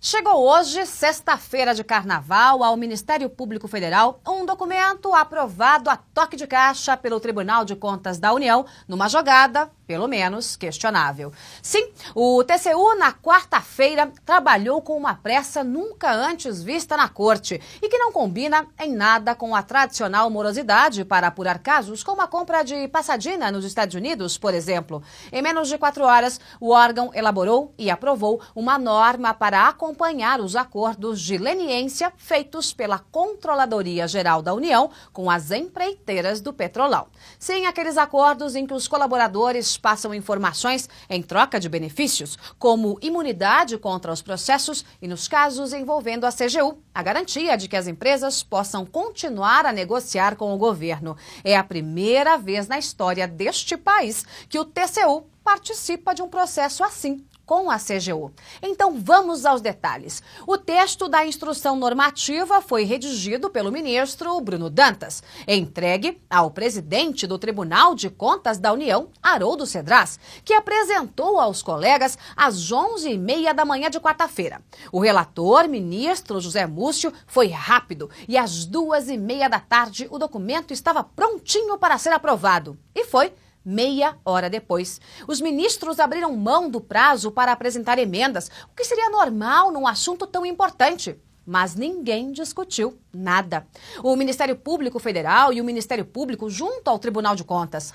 Chegou hoje, sexta-feira de carnaval, ao Ministério Público Federal um documento aprovado a toque de caixa pelo Tribunal de Contas da União, numa jogada, pelo menos, questionável. Sim, o TCU, na quarta-feira, trabalhou com uma pressa nunca antes vista na Corte e que não combina em nada com a tradicional morosidade para apurar casos como a compra de Pasadena nos Estados Unidos, por exemplo. Em menos de 4 horas, o órgão elaborou e aprovou uma norma para acompanhar os acordos de leniência feitos pela Controladoria Geral da União com as empreiteiras do Petrolão. Sim, aqueles acordos em que os colaboradores passam informações em troca de benefícios, como imunidade contra os processos e, nos casos envolvendo a CGU, a garantia de que as empresas possam continuar a negociar com o governo. É a primeira vez na história deste país que o TCU participa de um processo assim, com a CGU. Então vamos aos detalhes. O texto da instrução normativa foi redigido pelo ministro Bruno Dantas, entregue ao presidente do Tribunal de Contas da União, Haroldo Cedras, que apresentou aos colegas às 11h30 da manhã de quarta-feira. O relator, ministro José Múcio, foi rápido e às 2h30 da tarde o documento estava prontinho para ser aprovado. E foi meia hora depois. Os ministros abriram mão do prazo para apresentar emendas, o que seria normal num assunto tão importante. Mas ninguém discutiu nada. O Ministério Público Federal e o Ministério Público junto ao Tribunal de Contas,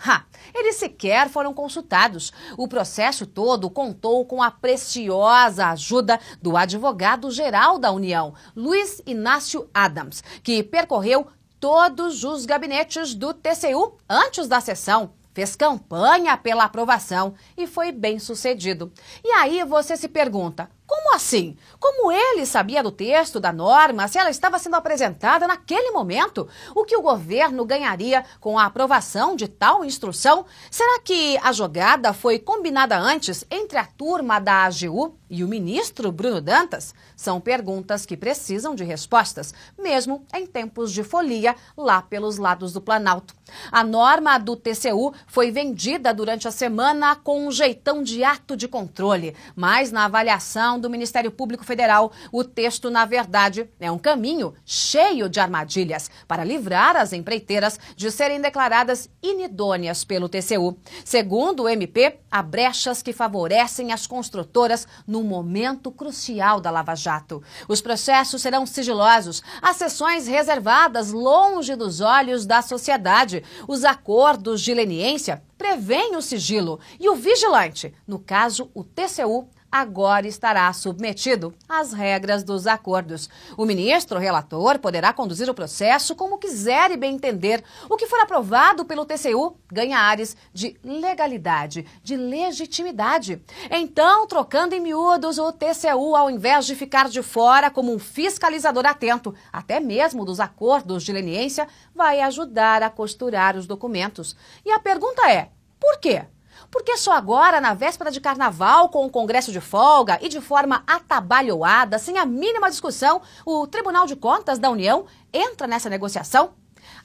eles sequer foram consultados. O processo todo contou com a preciosa ajuda do advogado-geral da União, Luiz Inácio Adams, que percorreu todos os gabinetes do TCU antes da sessão. Fez campanha pela aprovação e foi bem sucedido. E aí você se pergunta, como assim? Como ele sabia do texto da norma se ela estava sendo apresentada naquele momento? O que o governo ganharia com a aprovação de tal instrução? Será que a jogada foi combinada antes entre a turma da AGU e o ministro Bruno Dantas? São perguntas que precisam de respostas, mesmo em tempos de folia lá pelos lados do Planalto. A norma do TCU foi vendida durante a semana com um jeitão de ato de controle, mas na avaliação do Ministério Público Federal, o texto, na verdade, é um caminho cheio de armadilhas para livrar as empreiteiras de serem declaradas inidôneas pelo TCU. Segundo o MP, há brechas que favorecem as construtoras num momento crucial da Lava Jato. Os processos serão sigilosos, as sessões reservadas longe dos olhos da sociedade. Os acordos de leniência prevêem o sigilo e o vigilante, no caso o TCU, agora estará submetido às regras dos acordos. O ministro relator poderá conduzir o processo como quiser e bem entender. O que for aprovado pelo TCU ganha áreas de legalidade, de legitimidade. Então, trocando em miúdos, o TCU, ao invés de ficar de fora como um fiscalizador atento, até mesmo dos acordos de leniência, vai ajudar a costurar os documentos. E a pergunta é, por quê? Porque só agora, na véspera de carnaval, com o Congresso de folga e de forma atabalhoada, sem a mínima discussão, o Tribunal de Contas da União entra nessa negociação?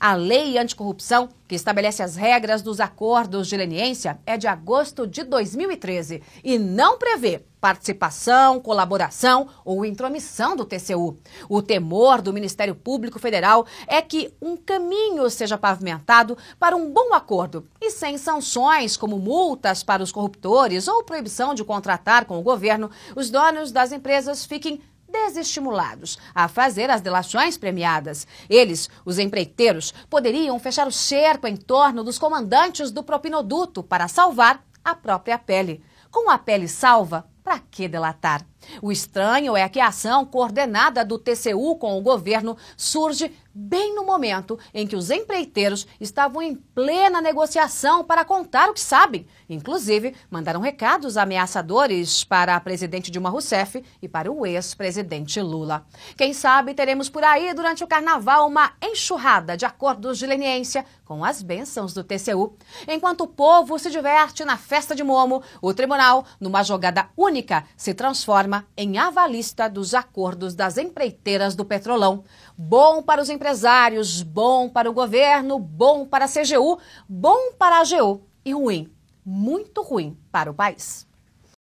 A lei anticorrupção, que estabelece as regras dos acordos de leniência, é de agosto de 2013 e não prevê participação, colaboração ou intromissão do TCU. O temor do Ministério Público Federal é que um caminho seja pavimentado para um bom acordo e sem sanções como multas para os corruptores ou proibição de contratar com o governo, os donos das empresas fiquem desestimulados a fazer as delações premiadas. Eles, os empreiteiros, poderiam fechar o cerco em torno dos comandantes do propinoduto para salvar a própria pele. Com a pele salva, para que delatar? O estranho é que a ação coordenada do TCU com o governo surge bem no momento em que os empreiteiros estavam em plena negociação para contar o que sabem. Inclusive, mandaram recados ameaçadores para a presidente Dilma Rousseff e para o ex-presidente Lula. Quem sabe teremos por aí, durante o carnaval, uma enxurrada de acordos de leniência com as bênçãos do TCU. Enquanto o povo se diverte na festa de Momo, o tribunal, numa jogada única, se transforma em avalista dos acordos das empreiteiras do Petrolão. Bom para os empresários, bom para o governo, bom para a CGU, bom para a AGU e ruim, muito ruim para o país.